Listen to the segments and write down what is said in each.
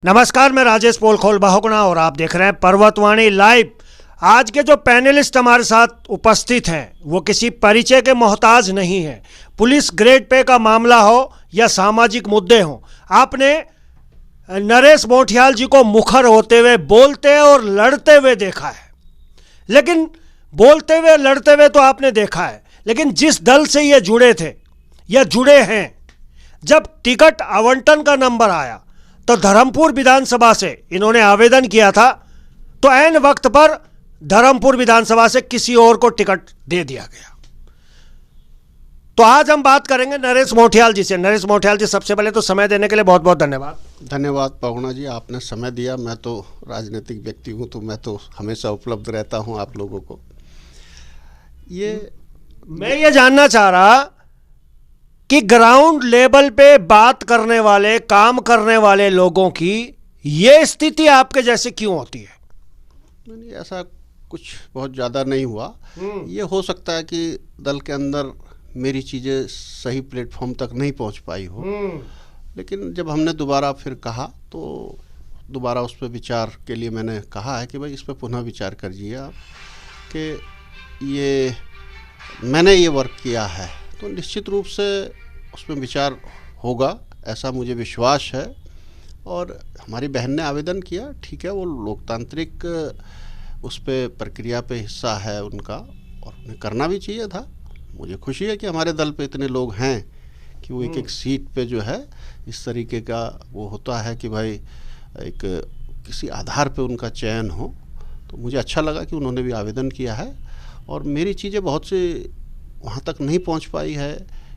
नमस्कार, मैं राजेश पोलखोल बहुगुणा और आप देख रहे हैं पर्वतवाणी लाइव। आज के जो पैनलिस्ट हमारे साथ उपस्थित हैं वो किसी परिचय के मोहताज नहीं है। पुलिस ग्रेड पे का मामला हो या सामाजिक मुद्दे हो, आपने नरेश मोठियाल जी को मुखर होते हुए, बोलते और लड़ते हुए देखा है। लेकिन बोलते हुए लड़ते हुए तो आपने देखा है, लेकिन जिस दल से ये जुड़े थे या जुड़े हैं, जब टिकट आवंटन का नंबर आया तो धर्मपुर विधानसभा से इन्होंने आवेदन किया था, तो ऐन वक्त पर धर्मपुर विधानसभा से किसी और को टिकट दे दिया गया। तो आज हम बात करेंगे नरेश मोठियाल जी से। नरेश मोठियाल जी, सबसे पहले तो समय देने के लिए बहुत बहुत धन्यवाद। धन्यवाद बहुगुणा जी, आपने समय दिया। मैं तो राजनीतिक व्यक्ति हूँ, तो मैं तो हमेशा उपलब्ध रहता हूँ आप लोगों को। मैं ये जानना चाह रहा कि ग्राउंड लेवल पे बात करने वाले, काम करने वाले लोगों की ये स्थिति आपके जैसे क्यों होती है? नहीं, ऐसा कुछ बहुत ज़्यादा नहीं हुआ। ये हो सकता है कि दल के अंदर मेरी चीज़ें सही प्लेटफॉर्म तक नहीं पहुंच पाई हो, लेकिन जब हमने दोबारा फिर कहा तो दोबारा उस पर विचार के लिए मैंने कहा है कि भाई इस पर पुनः विचार करिए आप, कि ये मैंने ये वर्क किया है तो निश्चित रूप से उसमें विचार होगा, ऐसा मुझे विश्वास है। और हमारी बहन ने आवेदन किया, ठीक है, वो लोकतांत्रिक उस पे प्रक्रिया पे हिस्सा है उनका, और उन्हें करना भी चाहिए था। मुझे खुशी है कि हमारे दल पे इतने लोग हैं कि वो एक एक सीट पे जो है इस तरीके का वो होता है कि भाई एक किसी आधार पे उनका चयन हो। तो मुझे अच्छा लगा कि उन्होंने भी आवेदन किया है, और मेरी चीज़ें बहुत सी वहाँ तक नहीं पहुँच पाई है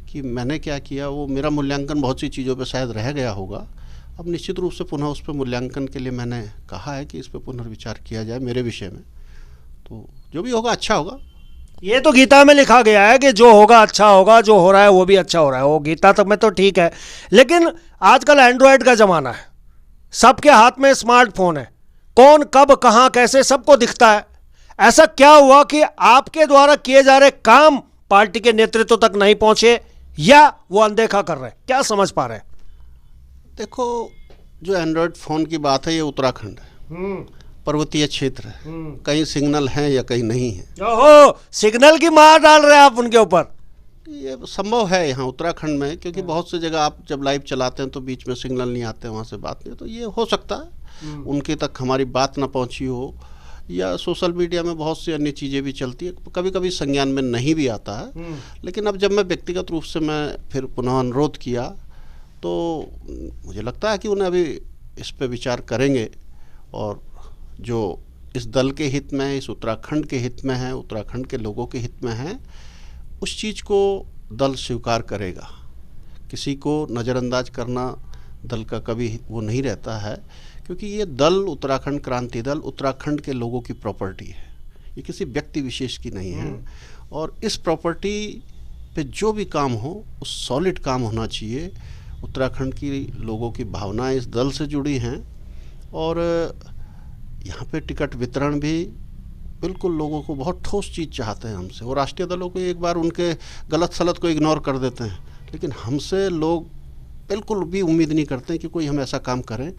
कि मैंने क्या किया, वो मेरा मूल्यांकन बहुत सी चीज़ों पे शायद रह गया होगा। अब निश्चित रूप से पुनः उस पर मूल्यांकन के लिए मैंने कहा है कि इस पर पुनर्विचार किया जाए मेरे विषय में। तो जो भी होगा अच्छा होगा। ये तो गीता में लिखा गया है कि जो होगा अच्छा होगा, जो हो रहा है वो भी अच्छा हो रहा है। वो गीता तक में तो ठीक है, लेकिन आजकल एंड्रॉयड का ज़माना है, सबके हाथ में स्मार्टफोन है, कौन कब कहाँ कैसे सबको दिखता है। ऐसा क्या हुआ कि आपके द्वारा किए जा रहे काम पार्टी के नेतृत्व तक नहीं पहुंचे, या वो अनदेखा कर रहे हैं? क्या समझ पा रहे हैं? देखो, जो एंड्रॉयड फ़ोन की बात है, ये उत्तराखंड है, पर्वतीय क्षेत्र है, कहीं सिग्नल है या कहीं नहीं है। ओहो, सिग्नल की मार डाल रहे हैं आप उनके ऊपर। ये संभव है यहाँ उत्तराखंड में, क्योंकि बहुत सी जगह आप जब लाइव चलाते हैं तो बीच में सिग्नल नहीं आते, वहाँ से बात नहीं, तो ये हो सकता है उनके तक हमारी बात ना पहुँची हो, या सोशल मीडिया में बहुत सी अन्य चीज़ें भी चलती है, कभी कभी संज्ञान में नहीं भी आता है। लेकिन अब जब मैं व्यक्तिगत रूप से मैं फिर पुनः अनुरोध किया तो मुझे लगता है कि उन्हें अभी इस पर विचार करेंगे, और जो इस दल के हित में है, इस उत्तराखंड के हित में है, उत्तराखंड के लोगों के हित में है, उस चीज़ को दल स्वीकार करेगा। किसी को नज़रअंदाज करना दल का कभी वो नहीं रहता है, क्योंकि ये दल, उत्तराखंड क्रांति दल, उत्तराखंड के लोगों की प्रॉपर्टी है, ये किसी व्यक्ति विशेष की नहीं है। और इस प्रॉपर्टी पे जो भी काम हो वो सॉलिड काम होना चाहिए। उत्तराखंड की लोगों की भावनाएं इस दल से जुड़ी हैं, और यहाँ पे टिकट वितरण भी बिल्कुल लोगों को बहुत ठोस चीज़ चाहते हैं हमसे। वो राष्ट्रीय दलों को एक बार उनके गलत सलत को इग्नोर कर देते हैं, लेकिन हमसे लोग बिल्कुल भी उम्मीद नहीं करते कि कोई हम ऐसा काम करें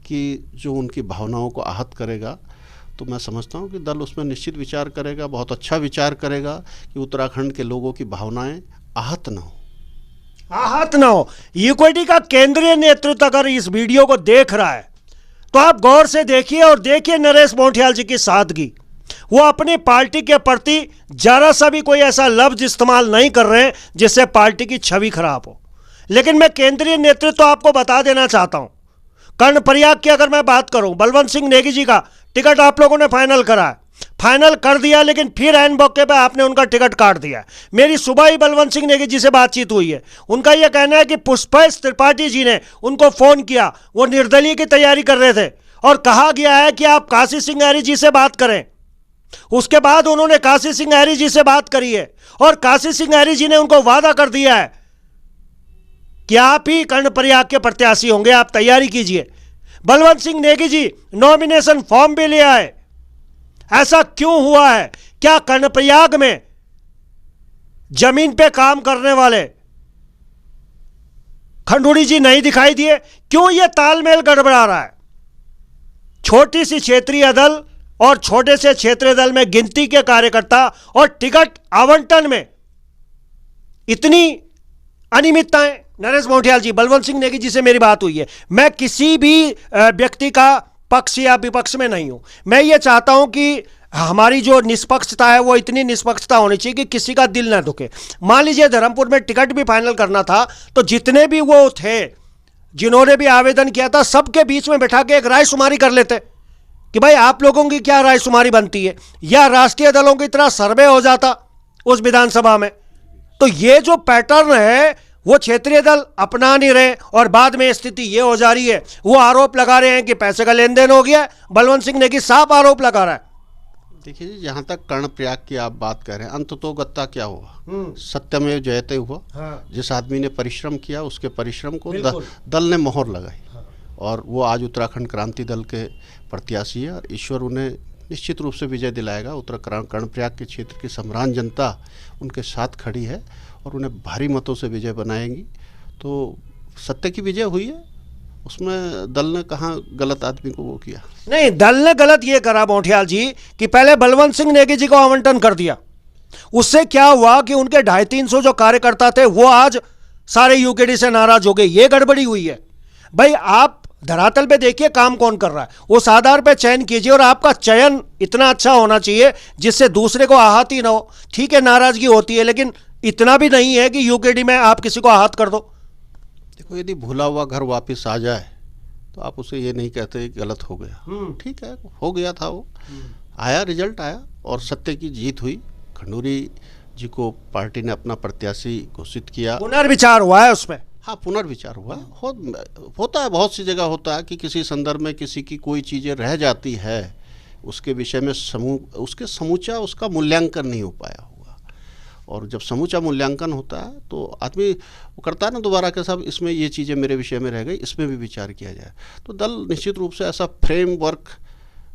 कि जो उनकी भावनाओं को आहत करेगा। तो मैं समझता हूँ कि दल उसमें निश्चित विचार करेगा, बहुत अच्छा विचार करेगा कि उत्तराखंड के लोगों की भावनाएं आहत ना हो। आहत ना हो। इक्विटी का केंद्रीय नेतृत्व अगर इस वीडियो को देख रहा है तो आप गौर से देखिए, और देखिए नरेश मोठियाल जी की सादगी। वो अपनी पार्टी के प्रति जरा सा भी कोई ऐसा लफ्ज इस्तेमाल नहीं कर रहे हैं जिससे पार्टी की छवि खराब हो। लेकिन मैं केंद्रीय नेतृत्व आपको बता देना चाहता हूं, कर्णप्रयाग की अगर मैं बात करूं, बलवंत सिंह नेगी जी का टिकट आप लोगों ने फाइनल करा है, फाइनल कर दिया, लेकिन फिर ऐन मौके पे आपने उनका टिकट काट दिया है। मेरी सुबह ही बलवंत सिंह नेगी जी से बातचीत हुई है, उनका यह कहना है कि पुष्पेश त्रिपाठी जी ने उनको फोन किया, वो निर्दलीय की तैयारी कर रहे थे, और कहा गया है कि आप काशी सिंह ऐरी जी से बात करें। उसके बाद उन्होंने काशी सिंह ऐरी जी से बात करी है, और काशी सिंह ऐरी जी ने उनको वादा कर दिया है कि आप ही कर्णप्रयाग के प्रत्याशी होंगे, आप तैयारी कीजिए। बलवंत सिंह नेगी जी नॉमिनेशन फॉर्म भी ले आए। ऐसा क्यों हुआ है? क्या कर्णप्रयाग में जमीन पे काम करने वाले खंडूड़ी जी नहीं दिखाई दिए? क्यों ये तालमेल गड़बड़ा रहा है? छोटी सी क्षेत्रीय दल और छोटे से क्षेत्रीय दल में गिनती के कार्यकर्ता और टिकट आवंटन में इतनी अनियमितताएं। नरेश मोहटियाल जी, बलवंत सिंह नेगी जी से मेरी बात हुई है, मैं किसी भी व्यक्ति का पक्ष या विपक्ष में नहीं हूं। मैं ये चाहता हूं कि हमारी जो निष्पक्षता है वो इतनी निष्पक्षता होनी चाहिए कि किसी का दिल ना दुखे। मान लीजिए धर्मपुर में टिकट भी फाइनल करना था तो जितने भी वो थे जिन्होंने भी आवेदन किया था सबके बीच में बैठा के एक रायशुमारी कर लेते कि भाई आप लोगों की क्या रायशुमारी बनती है, या राष्ट्रीय दलों की तरह सर्वे हो जाता उस विधानसभा में। तो ये जो पैटर्न है वो क्षेत्रीय दल अपना नहीं रहे और बाद में स्थिति ये हो जा रही है। वो आरोप लगा रहे हैं कि पैसे का लेन देन हो गया। बलवंत सिंह नेगी साफ आरोप लगा रहा है। देखिए जी, जहाँ तक कर्णप्रयाग की आप बात कर रहे हैं, अंततोगत्ता क्या हुआ, सत्यमेव जयते हुआ। हाँ। जिस आदमी ने परिश्रम किया उसके परिश्रम को दल ने मोहर लगाई। हाँ। और वो आज उत्तराखंड क्रांति दल के प्रत्याशी है और ईश्वर उन्हें निश्चित रूप से विजय दिलाएगा। उत्तराखंड कर्णप्रयाग के क्षेत्र की सम्रान जनता उनके साथ खड़ी है और उन्हें भारी मतों से विजय बनाएंगी। तो सत्य की विजय हुई है, उसमें दल ने कहाँ गलत आदमी को वो किया। नहीं, दल ने गलत ये करा मोहटियाल जी कि पहले बलवंत सिंह नेगी जी को आवंटन कर दिया। उससे क्या हुआ कि उनके 250-300 जो कार्यकर्ता थे वो आज सारे यूकेडी से नाराज हो गए। ये गड़बड़ी हुई है। भाई आप धरातल पे देखिए काम कौन कर रहा है, उस आधार पे चयन कीजिए और आपका चयन इतना अच्छा होना चाहिए जिससे दूसरे को आहत ही ना हो। ठीक है, नाराजगी होती है, लेकिन इतना भी नहीं है कि यूकेडी में आप किसी को आहत कर दो। देखो, यदि भूला हुआ घर वापस आ जाए तो आप उसे ये नहीं कहते कि गलत हो गया। ठीक है, हो गया था, वो आया, रिजल्ट आया और सत्य की जीत हुई। खंडूरी जी को पार्टी ने अपना प्रत्याशी घोषित किया। पुनर्विचार हुआ है उसमें। हाँ, पुनर्विचार हुआ। होता है, बहुत सी जगह होता है कि किसी संदर्भ में किसी की कोई चीज़ें रह जाती है, उसके विषय में समूचा उसका मूल्यांकन नहीं हो पाया होगा। और जब समूचा मूल्यांकन होता है तो आदमी वो करता है ना दोबारा के साहब इसमें ये चीज़ें मेरे विषय में रह गई, इसमें भी विचार किया जाए। तो दल निश्चित रूप से ऐसा फ्रेमवर्क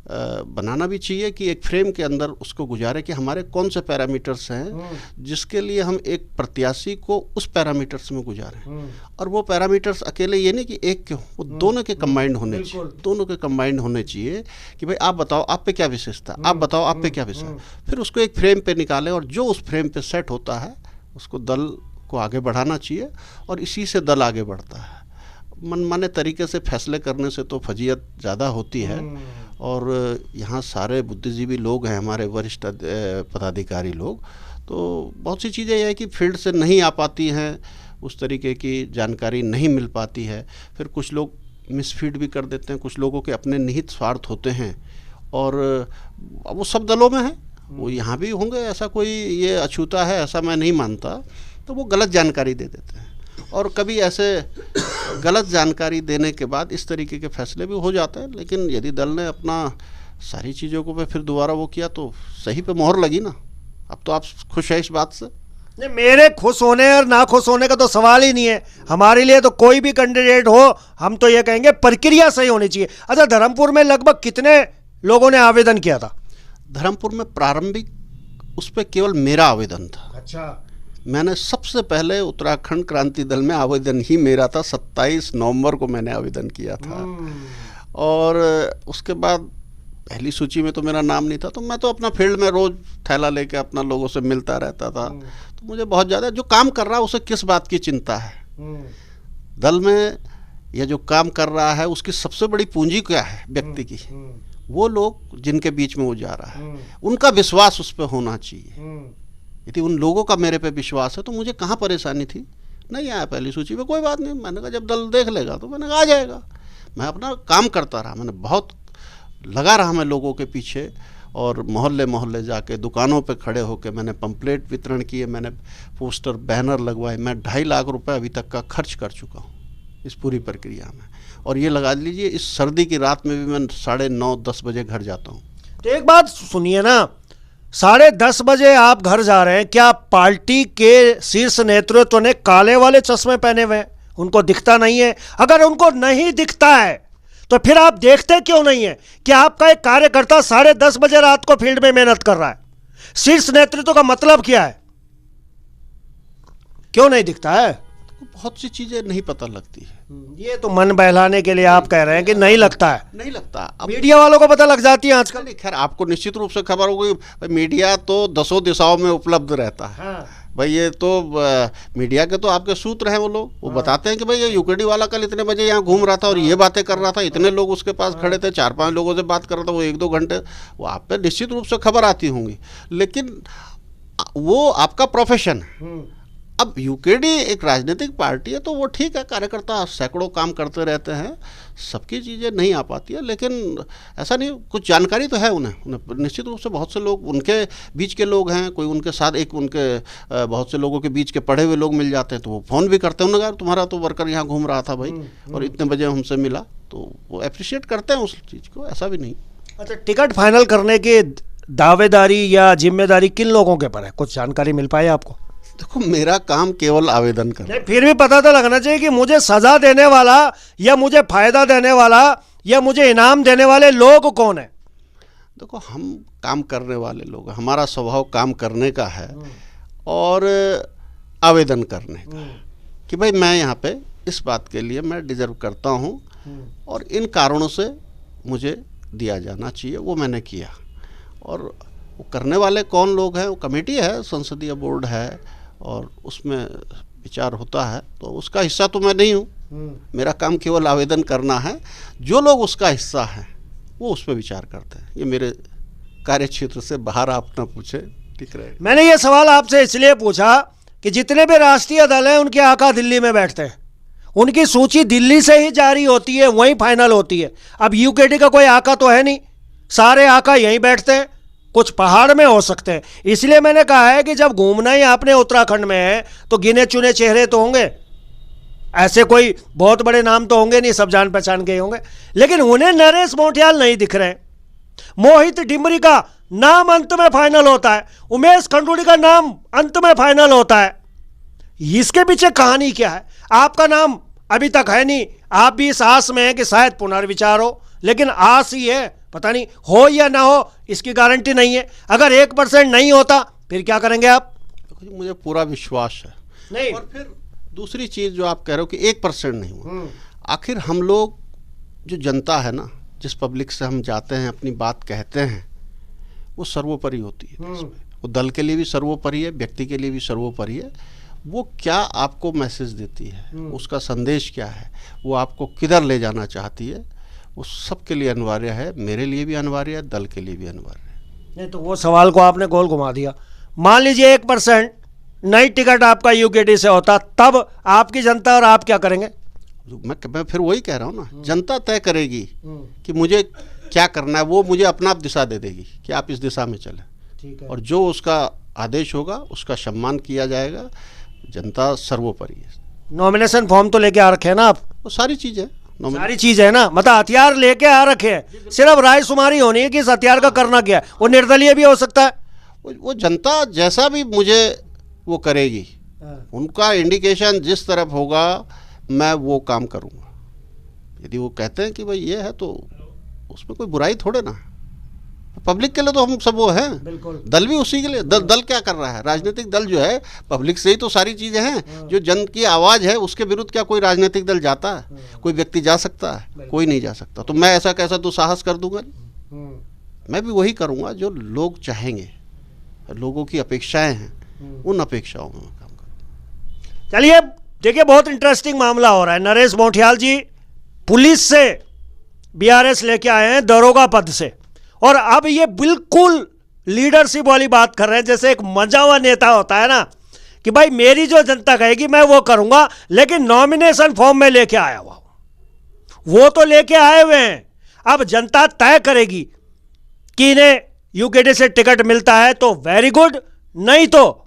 बनाना भी चाहिए कि एक फ्रेम के अंदर उसको गुजारे कि हमारे कौन से पैरामीटर्स हैं जिसके लिए हम एक प्रत्याशी को उस पैरामीटर्स में गुजारें। और वो पैरामीटर्स अकेले ये नहीं कि एक क्यों, वो दोनों के कंबाइंड होने चाहिए। दोनों के कंबाइंड होने चाहिए कि भाई आप बताओ आप पे क्या विशेषता, आप बताओ आप पे क्या विशेषता, फिर उसको एक फ्रेम पे निकालें और जो उस फ्रेम पे सेट होता है उसको दल को आगे बढ़ाना चाहिए और इसी से दल आगे बढ़ता है। मनमाने तरीके से फैसले करने से तो फजीयत ज़्यादा होती है। और यहाँ सारे बुद्धिजीवी लोग हैं, हमारे वरिष्ठ पदाधिकारी लोग, तो बहुत सी चीज़ें यह है कि फील्ड से नहीं आ पाती हैं, उस तरीके की जानकारी नहीं मिल पाती है। फिर कुछ लोग मिसफीड भी कर देते हैं, कुछ लोगों के अपने निहित स्वार्थ होते हैं और वो सब दलों में है, वो यहाँ भी होंगे। ऐसा कोई ये अछूता है ऐसा मैं नहीं मानता। तो वो गलत जानकारी दे देते हैं और कभी ऐसे गलत जानकारी देने के बाद इस तरीके के फैसले भी हो जाते हैं। लेकिन यदि दल ने अपना सारी चीज़ों को पे फिर दोबारा वो किया तो सही पे मोहर लगी ना। अब तो आप खुश है इस बात से? नहीं, मेरे खुश होने और ना खुश होने का तो सवाल ही नहीं है। हमारे लिए तो कोई भी कैंडिडेट हो, हम तो ये कहेंगे प्रक्रिया सही होनी चाहिए। अच्छा, धर्मपुर में लगभग कितने लोगों ने आवेदन किया था? धर्मपुर में प्रारंभिक उस पर केवल मेरा आवेदन था। अच्छा, मैंने सबसे पहले उत्तराखंड क्रांति दल में आवेदन ही मेरा था। 27 नवंबर को मैंने आवेदन किया था और उसके बाद पहली सूची में तो मेरा नाम नहीं था। तो मैं तो अपना फील्ड में रोज़ थैला लेके अपना लोगों से मिलता रहता था। तो मुझे बहुत ज़्यादा जो काम कर रहा है उसे किस बात की चिंता है, दल में या जो काम कर रहा है उसकी सबसे बड़ी पूंजी क्या है व्यक्ति की, वो लोग जिनके बीच में वो जा रहा है उनका विश्वास उस पर होना चाहिए। यदि उन लोगों का मेरे पे विश्वास है तो मुझे कहाँ परेशानी थी। नहीं आया पहली सूची में, कोई बात नहीं, मैंने कहा जब दल देख लेगा तो मैंने कहा आ जाएगा। मैं अपना काम करता रहा, मैंने बहुत लगा रहा मैं लोगों के पीछे और मोहल्ले मोहल्ले जाके दुकानों पे खड़े होकर मैंने पंपलेट वितरण किए, मैंने पोस्टर बैनर लगवाए। मैं 2.5 लाख रुपए अभी तक का खर्च कर चुका हूँ इस पूरी प्रक्रिया में। और ये लगा लीजिए इस सर्दी की रात में भी मैं 9:30-10 बजे घर जाता हूँ। तो एक बात सुनिए ना, 10:30 बजे आप घर जा रहे हैं, क्या पार्टी के शीर्ष नेतृत्व ने काले वाले चश्मे पहने हुए हैं? उनको दिखता नहीं है? अगर उनको नहीं दिखता है तो फिर आप देखते क्यों नहीं है कि आपका एक कार्यकर्ता 10:30 बजे रात को फील्ड में मेहनत कर रहा है? शीर्ष नेतृत्व का मतलब क्या है? क्यों नहीं दिखता है? बहुत सी चीज़ें नहीं पता लगती है। ये तो मन बहलाने के लिए आप कह रहे हैं कि नहीं लगता है, नहीं लगता। अब मीडिया वालों को पता लग जाती है आजकल। नहीं, खैर आपको निश्चित रूप से खबर होगी, भाई मीडिया तो दसों दिशाओं में उपलब्ध रहता है। हाँ। भाई ये तो मीडिया के तो आपके सूत्र हैं, वो लोग वो बताते हैं कि भाई ये यूकेडी वाला कल इतने बजे यहाँ घूम रहा था और ये बातें कर रहा था, इतने लोग उसके पास खड़े थे, 4-5 लोगों से बात कर रहा था, वो 1-2 घंटे, वो आप पे निश्चित रूप से खबर आती होंगी, लेकिन वो आपका प्रोफेशन है। अब यूकेडी एक राजनीतिक पार्टी है तो वो ठीक है, कार्यकर्ता सैकड़ों काम करते रहते हैं, सबकी चीज़ें नहीं आ पाती है, लेकिन ऐसा नहीं, कुछ जानकारी तो है उन्हें निश्चित रूप से। बहुत से लोग उनके बीच के लोग हैं, कोई उनके साथ एक उनके बहुत से लोगों के बीच के पढ़े हुए लोग मिल जाते हैं, तो वो फ़ोन भी करते हैं, उन्होंने कहा तुम्हारा तो वर्कर यहाँ घूम रहा था भाई और इतने बजे हमसे मिला, तो वो अप्रिशिएट करते हैं उस चीज़ को, ऐसा भी नहीं। अच्छा, टिकट फाइनल करने की दावेदारी या जिम्मेदारी किन लोगों के पर है, कुछ जानकारी मिल पाई आपको? देखो, मेरा काम केवल आवेदन करना। नहीं, फिर भी पता तो लगना चाहिए कि मुझे सजा देने वाला या मुझे फायदा देने वाला या मुझे इनाम देने वाले लोग कौन है। देखो, हम काम करने वाले लोग, हमारा स्वभाव काम करने का है और आवेदन करने का, कि भाई मैं यहाँ पे इस बात के लिए मैं डिजर्व करता हूँ और इन कारणों से मुझे दिया जाना चाहिए, वो मैंने किया। और वो करने वाले कौन लोग हैं, वो कमेटी है, संसदीय बोर्ड है और उसमें विचार होता है, तो उसका हिस्सा तो मैं नहीं हूँ। मेरा काम केवल आवेदन करना है, जो लोग उसका हिस्सा हैं वो उस पर विचार करते हैं। ये मेरे कार्य क्षेत्र से बाहर आप ना पूछे, ठीक रहे। मैंने ये सवाल आपसे इसलिए पूछा कि जितने भी राष्ट्रीय दल हैं उनके आका दिल्ली में बैठते हैं, उनकी सूची दिल्ली से ही जारी होती है, वहीं फाइनल होती है। अब यूकेडी का कोई आका तो है नहीं, सारे आका यहीं बैठते हैं, कुछ पहाड़ में हो सकते हैं। इसलिए मैंने कहा है कि जब घूमना ही आपने उत्तराखंड में है तो गिने चुने चेहरे तो होंगे, ऐसे कोई बहुत बड़े नाम तो होंगे नहीं, सब जान पहचान के होंगे, लेकिन उन्हें नरेश मोटियाल नहीं दिख रहे। मोहित डिमरी का नाम अंत में फाइनल होता है, उमेश खंडूड़ी का नाम अंत में फाइनल होता है। इसके पीछे कहानी क्या है? आपका नाम अभी तक है नहीं, आप भी इस आस में हैं कि शायद पुनर्विचार हो, लेकिन आस ही है, पता नहीं हो या ना हो इसकी गारंटी नहीं है। अगर 1% नहीं होता फिर क्या करेंगे आप? मुझे पूरा विश्वास है। नहीं, और फिर दूसरी चीज़ जो आप कह रहे हो कि 1% नहीं हुआ, आखिर हम लोग जो जनता है ना, जिस पब्लिक से हम जाते हैं, अपनी बात कहते हैं, वो सर्वोपरि होती है। वो दल के लिए भी सर्वोपरि है, व्यक्ति के लिए भी सर्वोपरि है। वो क्या आपको मैसेज देती है, उसका संदेश क्या है, वो आपको किधर ले जाना चाहती है, वो सबके लिए अनिवार्य है, मेरे लिए भी अनिवार्य है, दल के लिए भी अनिवार्य है। नहीं तो वो सवाल को आपने गोल घुमा दिया। मान लीजिए 1% नई टिकट आपका यूकेडी से होता, तब आपकी जनता और आप क्या करेंगे? मैं फिर वही कह रहा हूँ ना, जनता तय करेगी कि मुझे क्या करना है, वो मुझे अपना आप दिशा दे देगी कि आप इस दिशा में चलें। ठीक है। और जो उसका आदेश होगा उसका सम्मान किया जाएगा, जनता सर्वोपरि है। नॉमिनेशन फॉर्म तो लेके आ रखे हैं ना आप? वो सारी चीज़ें, सारी चीज है ना, मतलब हथियार लेके आ रखे हैं, सिर्फ राय शुमारी होनी है कि इस हथियार का करना क्या है। वो निर्दलीय भी हो सकता है, वो जनता जैसा भी मुझे वो करेगी, उनका इंडिकेशन जिस तरफ होगा मैं वो काम करूँगा। यदि वो कहते हैं कि भाई ये है तो उसमें कोई बुराई थोड़े ना, पब्लिक के लिए तो हम सब वो हैं, दल भी उसी के लिए। दल क्या कर रहा है? राजनीतिक दल जो है पब्लिक से ही तो सारी चीज़ें हैं। जो जन की आवाज़ है उसके विरुद्ध क्या कोई राजनीतिक दल जाता है? कोई व्यक्ति जा सकता है? कोई नहीं जा सकता। तो मैं ऐसा कैसा दुस्साहस कर दूंगा? मैं भी वही करूंगा जो लोग चाहेंगे, लोगों की अपेक्षाएं हैं, उन अपेक्षाओं में मैं काम करूँगा। चलिए देखिए, बहुत इंटरेस्टिंग मामला हो रहा है। नरेश मोटियाल जी पुलिस से बीआरएस लेके आए हैं, दरोगा पद से, और अब ये बिल्कुल लीडरशिप वाली बात कर रहे हैं, जैसे एक मजा हुआ नेता होता है ना कि भाई मेरी जो जनता कहेगी मैं वो करूंगा, लेकिन नॉमिनेशन फॉर्म में लेके आया हुआ, वो तो लेके आए हुए हैं, अब जनता तय करेगी कि इन्हें यूकेडी से टिकट मिलता है तो वेरी गुड, नहीं तो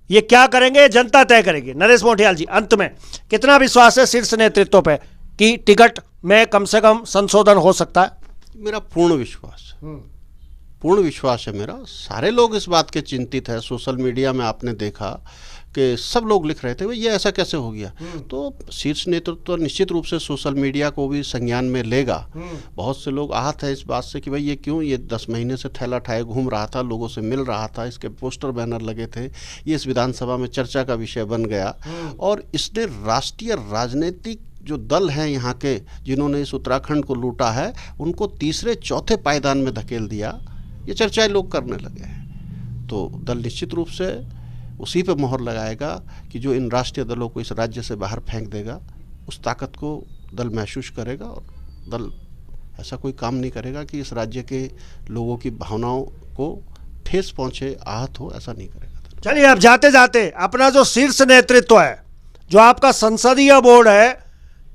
ये क्या करेंगे जनता तय करेगी। नरेश मोटियाल जी, अंत में कितना विश्वास है शीर्ष नेतृत्व पे कि टिकट में कम से कम संशोधन हो सकता है? मेरा पूर्ण विश्वास है, पूर्ण विश्वास है मेरा। सारे लोग इस बात के चिंतित हैं। सोशल मीडिया में आपने देखा कि सब लोग लिख रहे थे भाई ये ऐसा कैसे हो गया। तो शीर्ष नेतृत्व तो निश्चित रूप से सोशल मीडिया को भी संज्ञान में लेगा। बहुत से लोग आहत है इस बात से कि भाई ये क्यों, ये 10 महीने से थैला ठाए घूम रहा था, लोगों से मिल रहा था, इसके पोस्टर बैनर लगे थे, ये इस विधानसभा में चर्चा का विषय बन गया और इसने राष्ट्रीय राजनीतिक जो दल हैं यहाँ के जिन्होंने इस उत्तराखंड को लूटा है उनको तीसरे चौथे पायदान में धकेल दिया, ये चर्चाएं लोग करने लगे हैं। तो दल निश्चित रूप से उसी पे मोहर लगाएगा कि जो इन राष्ट्रीय दलों को इस राज्य से बाहर फेंक देगा उस ताकत को दल महसूस करेगा और दल ऐसा कोई काम नहीं करेगा कि इस राज्य के लोगों की भावनाओं को ठेस पहुंचे, आहत हो, ऐसा नहीं करेगा। चलिए अब जाते जाते अपना जो शीर्ष नेतृत्व है, जो आपका संसदीय बोर्ड है,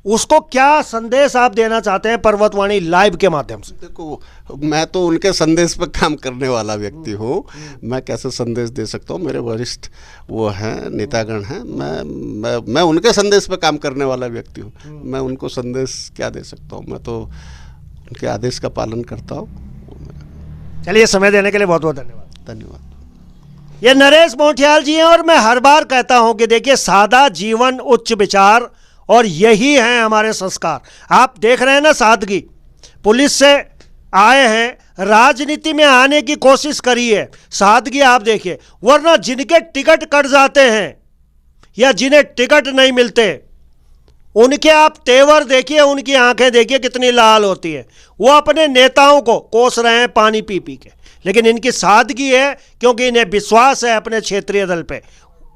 उसको क्या संदेश आप देना चाहते हैं पर्वतवाणी लाइव के माध्यम से? देखो मैं तो उनके संदेश पर काम करने वाला व्यक्ति हूँ, मैं कैसे संदेश दे सकता हूँ, मेरे वरिष्ठ वो हैं, नेतागण हैं, मैं उनके संदेश पर काम करने वाला व्यक्ति हूँ, मैं उनको संदेश क्या दे सकता हूँ, मैं तो उनके आदेश का पालन करता हूँ। चलिए समय देने के लिए बहुत बहुत धन्यवाद। धन्यवाद। ये नरेश मोहंटियाल जी हैं और मैं हर बार कहता हूं कि देखिए सादा जीवन उच्च विचार और यही हैं हमारे संस्कार। आप देख रहे हैं ना सादगी, पुलिस से आए हैं, राजनीति में आने की कोशिश करी है, सादगी आप देखिए। वरना जिनके टिकट कट जाते हैं या जिन्हें टिकट नहीं मिलते उनके आप तेवर देखिए, उनकी आंखें देखिए कितनी लाल होती है। वो अपने नेताओं को कोस रहे हैं पानी पी पी के, लेकिन इनकी सादगी है क्योंकि इन्हें विश्वास है अपने क्षेत्रीय दल पे।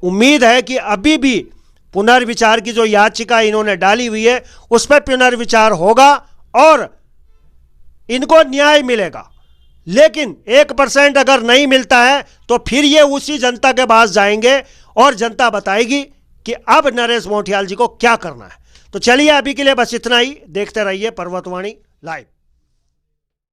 उम्मीद है कि अभी भी पुनर्विचार की जो याचिका इन्होंने डाली हुई है उस पर पुनर्विचार होगा और इनको न्याय मिलेगा। लेकिन 1% अगर नहीं मिलता है तो फिर ये उसी जनता के पास जाएंगे और जनता बताएगी कि अब नरेश मोहंटियाल जी को क्या करना है। तो चलिए अभी के लिए बस इतना ही। देखते रहिए पर्वतवाणी लाइव।